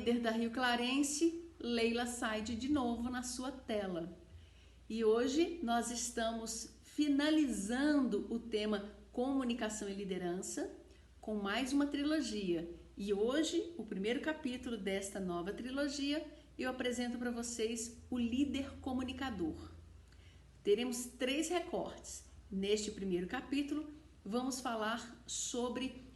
líder da Rio Clarense, Leila Said, de novo na sua tela. E hoje nós estamos finalizando o tema Comunicação e Liderança com mais uma trilogia. E hoje, o primeiro capítulo desta nova trilogia, eu apresento para vocês o líder comunicador. Teremos 3 recortes. Neste primeiro capítulo, vamos falar sobre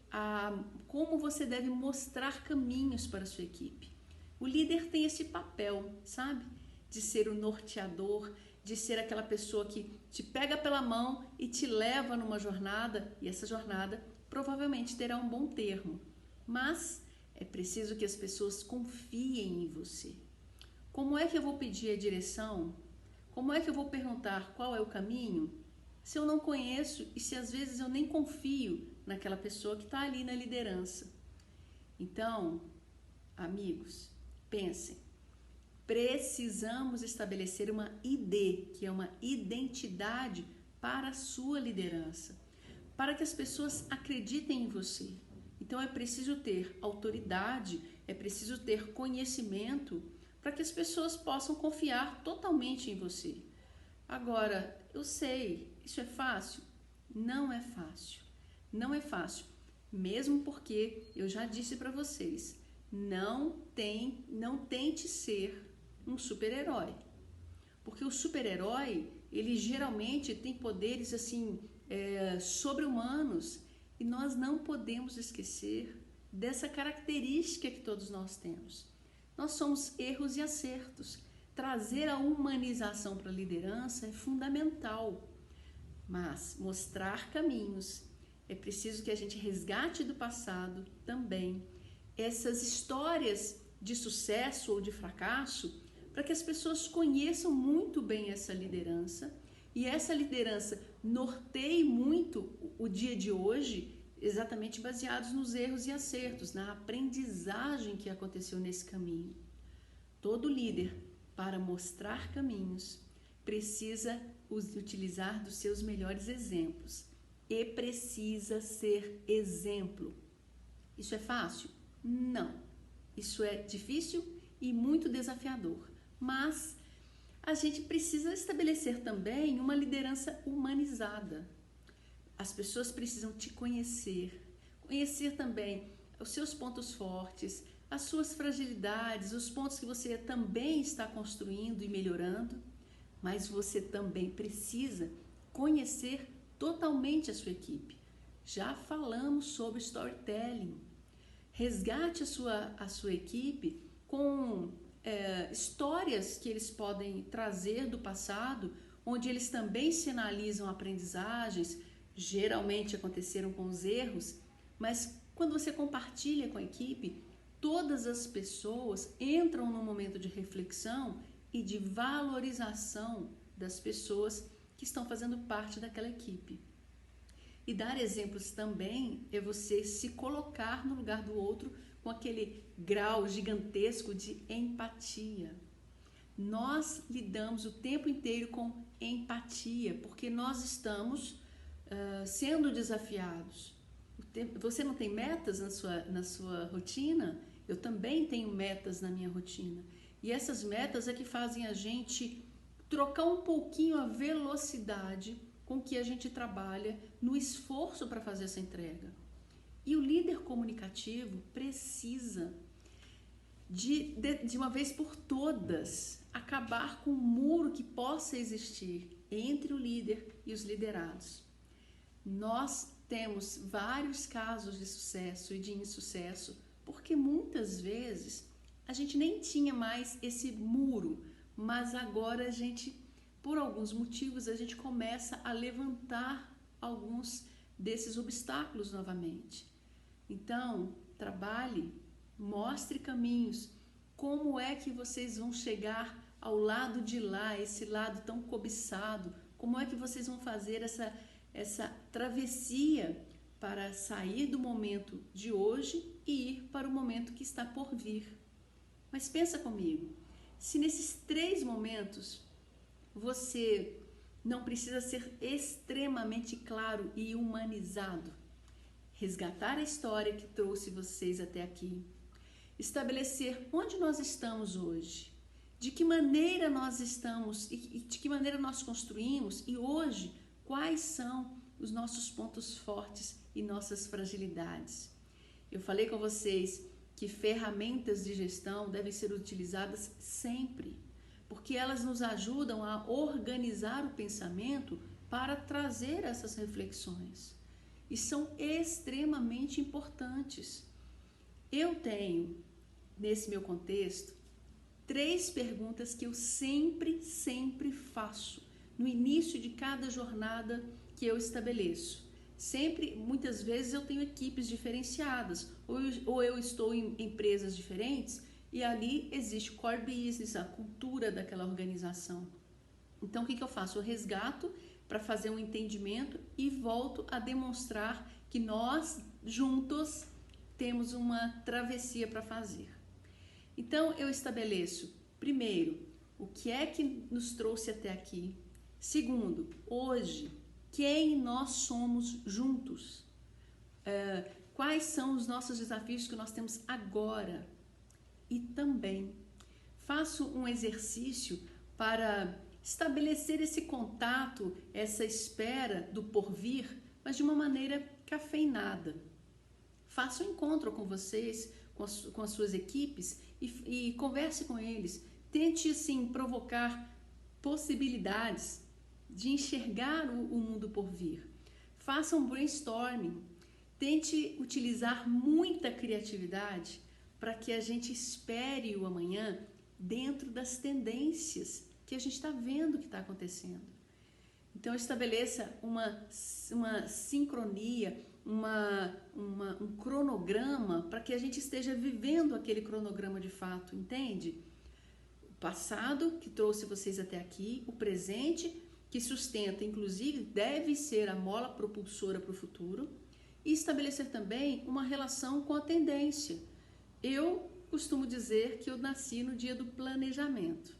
como você deve mostrar caminhos para a sua equipe. O líder tem esse papel, sabe? De ser o norteador, de ser aquela pessoa que te pega pela mão e te leva numa jornada, e essa jornada provavelmente terá um bom termo. Mas é preciso que as pessoas confiem em você. Como é que eu vou pedir a direção? Como é que eu vou perguntar qual é o caminho? Se eu não conheço e se às vezes eu nem confio naquela pessoa que está ali na liderança. Então, amigos, pensem. Precisamos estabelecer uma ID, que é uma identidade para a sua liderança, para que as pessoas acreditem em você. Então é preciso ter autoridade, é preciso ter conhecimento para que as pessoas possam confiar totalmente em você. Agora, eu sei, isso é fácil? Não é fácil. Não é fácil, mesmo porque eu já disse para vocês, não tente ser um super-herói. Porque o super-herói, ele geralmente tem poderes assim, sobre-humanos, e nós não podemos esquecer dessa característica que todos nós temos. Nós somos erros e acertos. Trazer a humanização para a liderança é fundamental, mas mostrar caminhos. É preciso que a gente resgate do passado também essas histórias de sucesso ou de fracasso, para que as pessoas conheçam muito bem essa liderança e essa liderança norteie muito o dia de hoje, exatamente baseados nos erros e acertos, na aprendizagem que aconteceu nesse caminho. Todo líder, para mostrar caminhos, precisa utilizar dos seus melhores exemplos e precisa ser exemplo. Isso é fácil? Não. Isso é difícil e muito desafiador. Mas a gente precisa estabelecer também uma liderança humanizada. As pessoas precisam te conhecer também os seus pontos fortes, as suas fragilidades, os pontos que você também está construindo e melhorando, mas você também precisa conhecer totalmente a sua equipe. Já falamos sobre storytelling. Resgate a sua equipe com histórias que eles podem trazer do passado, onde eles também sinalizam aprendizagens, geralmente aconteceram com os erros, mas quando você compartilha com a equipe, todas as pessoas entram num momento de reflexão e de valorização das pessoas que estão fazendo parte daquela equipe. E dar exemplos também é você se colocar no lugar do outro com aquele grau gigantesco de empatia. Nós lidamos o tempo inteiro com empatia, porque nós estamos sendo desafiados. Você não tem metas na sua rotina? Eu também tenho metas na minha rotina. E essas metas é que fazem a gente trocar um pouquinho a velocidade com que a gente trabalha no esforço para fazer essa entrega. E o líder comunicativo precisa, de uma vez por todas, acabar com o muro que possa existir entre o líder e os liderados. Nós temos vários casos de sucesso e de insucesso, porque muitas vezes a gente nem tinha mais esse muro, mas agora a gente, por alguns motivos, a gente começa a levantar alguns desses obstáculos novamente. Então, trabalhe, mostre caminhos. Como é que vocês vão chegar ao lado de lá, esse lado tão cobiçado? Como é que vocês vão fazer essa travessia para sair do momento de hoje e ir para o momento que está por vir? Mas pensa comigo, se nesses 3 momentos você não precisa ser extremamente claro e humanizado, resgatar a história que trouxe vocês até aqui, estabelecer onde nós estamos hoje, de que maneira nós estamos e de que maneira nós construímos, e hoje quais são os nossos pontos fortes e nossas fragilidades. Eu falei com vocês que ferramentas de gestão devem ser utilizadas sempre, porque elas nos ajudam a organizar o pensamento para trazer essas reflexões e são extremamente importantes. Eu tenho, nesse meu contexto, 3 perguntas que eu sempre faço no início de cada jornada que eu estabeleço. Muitas vezes eu tenho equipes diferenciadas, ou eu estou em empresas diferentes e ali existe o core business, a cultura daquela organização. Então o que eu faço? Eu resgato para fazer um entendimento e volto a demonstrar que nós juntos temos uma travessia para fazer. Então eu estabeleço, primeiro, o que é que nos trouxe até aqui. Segundo, hoje, quem nós somos juntos. Quais são os nossos desafios que nós temos agora. E também faço um exercício para estabelecer esse contato, essa espera do porvir, mas de uma maneira cafeinada. Faça um encontro com vocês, com as suas equipes e converse com eles. Tente, assim, provocar possibilidades de enxergar o mundo por vir. Faça um brainstorming. Tente utilizar muita criatividade para que a gente espere o amanhã dentro das tendências que a gente está vendo que está acontecendo. Então, estabeleça uma sincronia, um cronograma para que a gente esteja vivendo aquele cronograma de fato, entende? O passado que trouxe vocês até aqui, o presente que sustenta, inclusive, deve ser a mola propulsora para o futuro, e estabelecer também uma relação com a tendência. Eu costumo dizer que eu nasci no dia do planejamento.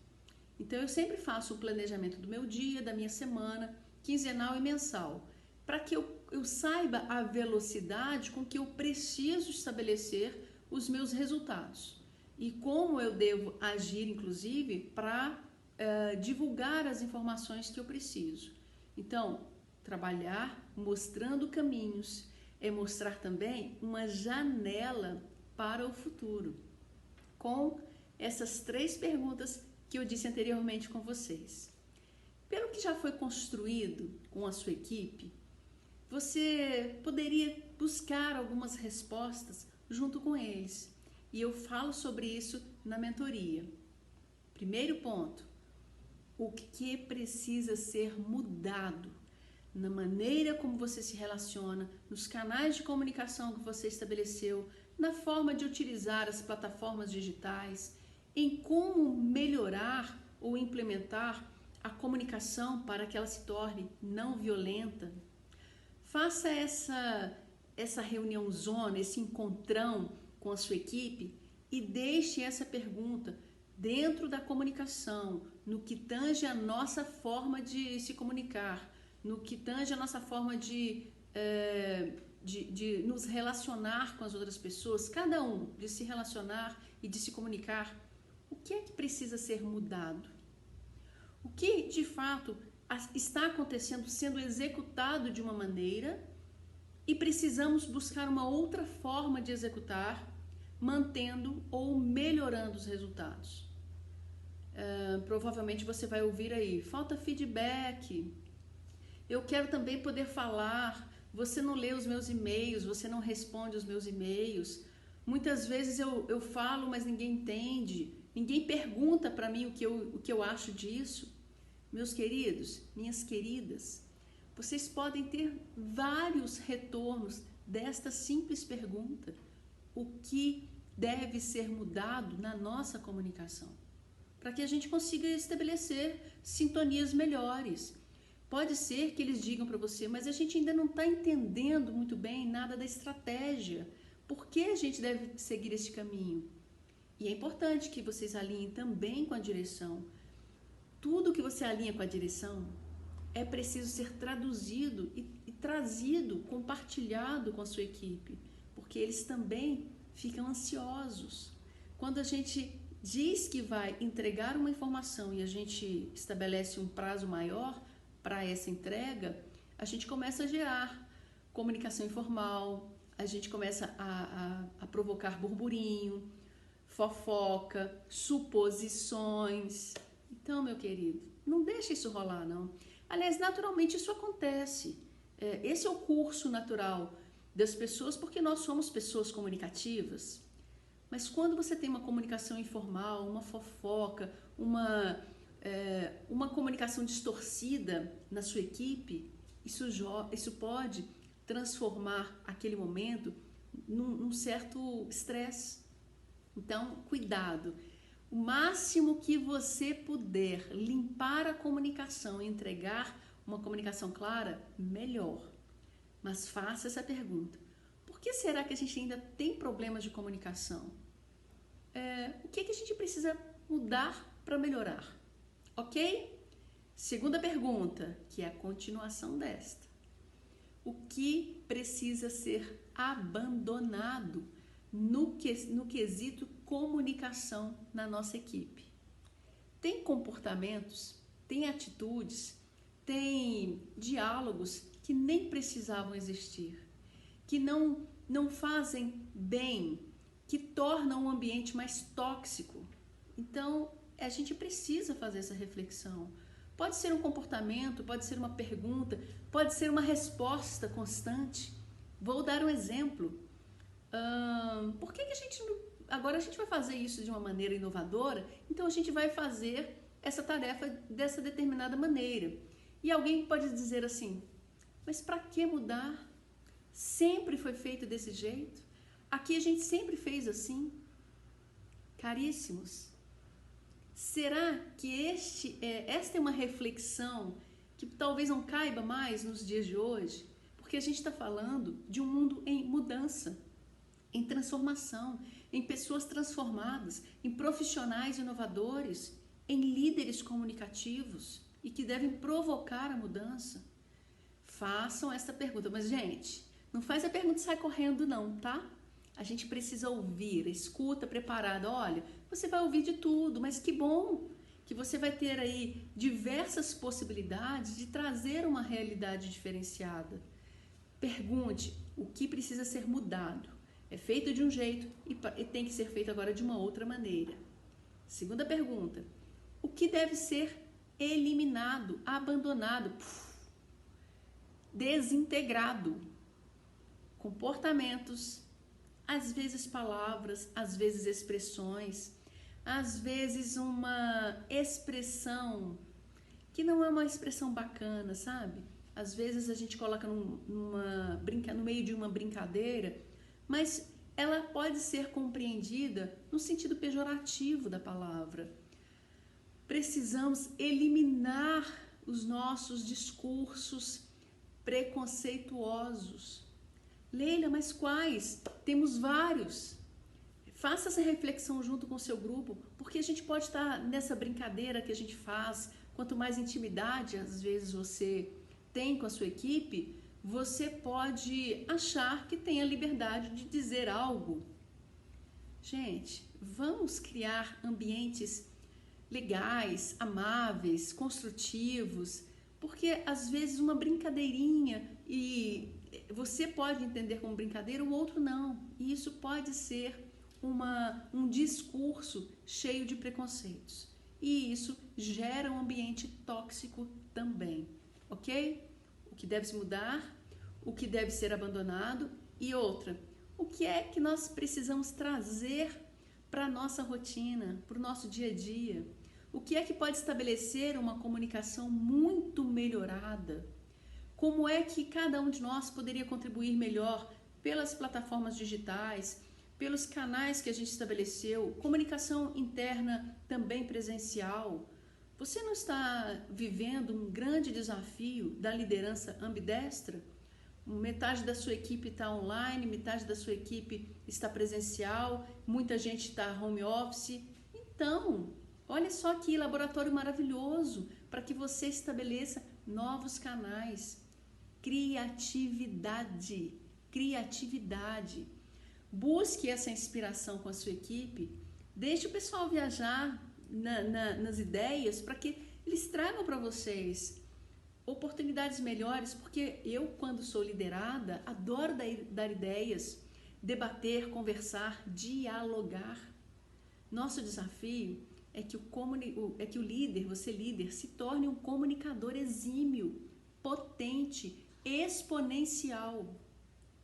Então, eu sempre faço o planejamento do meu dia, da minha semana, quinzenal e mensal, para que eu saiba a velocidade com que eu preciso estabelecer os meus resultados e como eu devo agir, inclusive, para divulgar as informações que eu preciso. Então, trabalhar mostrando caminhos é mostrar também uma janela para o futuro, com essas 3 perguntas que eu disse anteriormente com vocês. Pelo que já foi construído com a sua equipe, você poderia buscar algumas respostas junto com eles. E eu falo sobre isso na mentoria. Primeiro ponto, o que precisa ser mudado na maneira como você se relaciona, nos canais de comunicação que você estabeleceu, na forma de utilizar as plataformas digitais, em como melhorar ou implementar a comunicação para que ela se torne não violenta. Faça essa reunião zona, esse encontrão com a sua equipe e deixe essa pergunta dentro da comunicação, no que tange a nossa forma de se comunicar, no que tange a nossa forma de nos relacionar com as outras pessoas, cada um de se relacionar e de se comunicar. O que é que precisa ser mudado? O que de fato está acontecendo, sendo executado de uma maneira e precisamos buscar uma outra forma de executar, mantendo ou melhorando os resultados. Provavelmente você vai ouvir aí, falta feedback, eu quero também poder falar, você não lê os meus e-mails, você não responde os meus e-mails, muitas vezes eu falo, mas ninguém entende, ninguém pergunta para mim o que eu acho disso. Meus queridos, minhas queridas, vocês podem ter vários retornos desta simples pergunta. O que deve ser mudado na nossa comunicação? Para que a gente consiga estabelecer sintonias melhores. Pode ser que eles digam para você, mas a gente ainda não está entendendo muito bem nada da estratégia. Por que a gente deve seguir este caminho? E é importante que vocês alinhem também com a direção. Tudo que você alinha com a direção é preciso ser traduzido e trazido, compartilhado com a sua equipe, porque eles também ficam ansiosos. Quando a gente diz que vai entregar uma informação e a gente estabelece um prazo maior para essa entrega, a gente começa a gerar comunicação informal, a gente começa a provocar burburinho, fofoca, suposições. Então, meu querido, não deixa isso rolar, não. Aliás, naturalmente isso acontece. Esse é o curso natural das pessoas, porque nós somos pessoas comunicativas. Mas quando você tem uma comunicação informal, uma fofoca, uma comunicação distorcida na sua equipe, isso pode transformar aquele momento num certo estresse. Então, cuidado. O máximo que você puder limpar a comunicação e entregar uma comunicação clara, melhor. Mas faça essa pergunta. Por que será que a gente ainda tem problemas de comunicação? O que a gente precisa mudar para melhorar? Ok? Segunda pergunta, que é a continuação desta. O que precisa ser abandonado no quesito comunicação na nossa equipe? Tem comportamentos, tem atitudes, tem diálogos que nem precisavam existir, que não fazem bem, que tornam o ambiente mais tóxico. Então, a gente precisa fazer essa reflexão. Pode ser um comportamento, pode ser uma pergunta, pode ser uma resposta constante. Vou dar um exemplo. Por que a gente agora a gente vai fazer isso de uma maneira inovadora? Então a gente vai fazer essa tarefa dessa determinada maneira. E alguém pode dizer assim: mas para que mudar? Sempre foi feito desse jeito. Aqui a gente sempre fez assim. Caríssimos, será que esta é uma reflexão que talvez não caiba mais nos dias de hoje? Porque a gente está falando de um mundo em mudança, em transformação, em pessoas transformadas, em profissionais inovadores, em líderes comunicativos e que devem provocar a mudança. Façam esta pergunta. Mas, gente, não faz a pergunta e sai correndo não, tá? A gente precisa ouvir, escuta preparada. Olha, você vai ouvir de tudo, mas que bom que você vai ter aí diversas possibilidades de trazer uma realidade diferenciada. Pergunte o que precisa ser mudado. É feito de um jeito e tem que ser feito agora de uma outra maneira. Segunda pergunta: o que deve ser eliminado, abandonado, desintegrado? Comportamentos, às vezes palavras, às vezes expressões, às vezes uma expressão que não é uma expressão bacana, sabe? Às vezes a gente coloca no meio de uma brincadeira, mas ela pode ser compreendida no sentido pejorativo da palavra. Precisamos eliminar os nossos discursos preconceituosos. Leila, mas quais? Temos vários. Faça essa reflexão junto com o seu grupo, porque a gente pode estar nessa brincadeira que a gente faz. Quanto mais intimidade, às vezes, você tem com a sua equipe, você pode achar que tem a liberdade de dizer algo. Gente, vamos criar ambientes legais, amáveis, construtivos, porque às vezes uma brincadeirinha e você pode entender como brincadeira, o outro não. E isso pode ser um discurso cheio de preconceitos. E isso gera um ambiente tóxico também, ok? O que deve se mudar, o que deve ser abandonado e outra, o que é que nós precisamos trazer para a nossa rotina, para o nosso dia a dia? O que é que pode estabelecer uma comunicação muito melhorada? Como é que cada um de nós poderia contribuir melhor pelas plataformas digitais, pelos canais que a gente estabeleceu, comunicação interna também presencial? Você não está vivendo um grande desafio da liderança ambidestra? Metade da sua equipe está online, metade da sua equipe está presencial, muita gente está home office. Então, olha só que laboratório maravilhoso para que você estabeleça novos canais. Criatividade. Busque essa inspiração com a sua equipe Deixe o pessoal viajar nas ideias para que eles tragam para vocês oportunidades melhores, porque eu, quando sou liderada, adoro dar ideias, debater, conversar, dialogar. Nosso desafio é que o líder, você líder, se torne um comunicador exímio, potente, exponencial.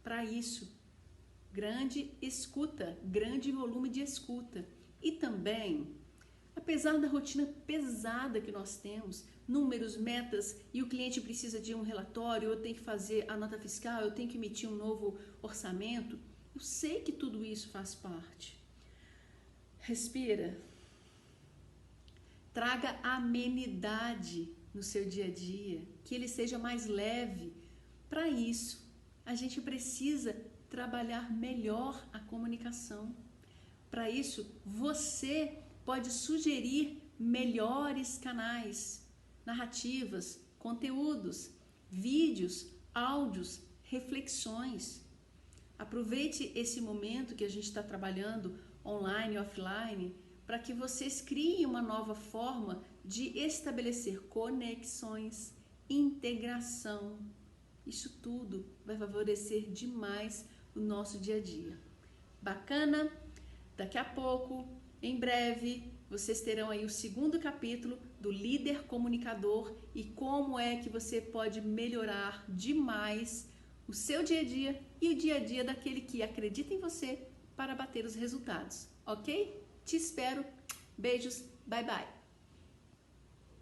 Para isso, grande escuta, grande volume de escuta. E também, apesar da rotina pesada que nós temos, números, metas, e o cliente precisa de um relatório, eu tenho que fazer a nota fiscal, eu tenho que emitir um novo orçamento, eu sei que tudo isso faz parte. Respira. Traga amenidade no seu dia a dia, que ele seja mais leve. Para isso, a gente precisa trabalhar melhor a comunicação. Para isso, você pode sugerir melhores canais, narrativas, conteúdos, vídeos, áudios, reflexões. Aproveite esse momento que a gente está trabalhando online e offline para que vocês criem uma nova forma de estabelecer conexões, integração. Isso tudo vai favorecer demais o nosso dia a dia. Bacana? Daqui a pouco, em breve, vocês terão aí o segundo capítulo do líder comunicador e como é que você pode melhorar demais o seu dia a dia e o dia a dia daquele que acredita em você para bater os resultados, ok? Te espero. Beijos. Bye, bye.